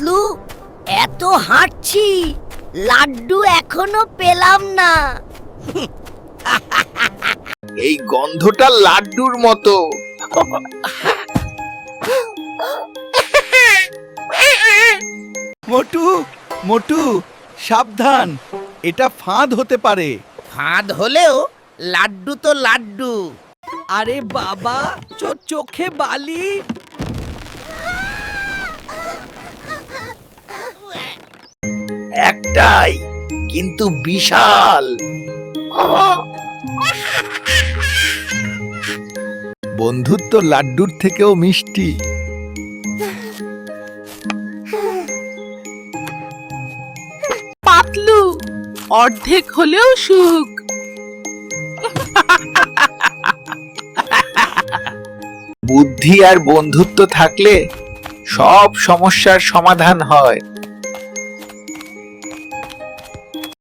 পাতলু, এত হাঁটছি, লাড্ডু এখনো পেলাম না। এই গন্ধটা লাড্ডুর মতো। মোটু মোটু, সাবধান, এটা ফাঁদ হতে পারে। ফাঁদ হলেও লাড্ডু তো লাড্ডু। আরে বাবা, চোখে বালি। একটাই, কিন্তু বিশাল। বন্ধুত্ব লাড্ডুর থেকেও মিষ্টি। পাতলু, অর্ধেক হলেও সুখ। বুদ্ধি আর বন্ধুত্ব থাকলে সব সমস্যার সমাধান হয়।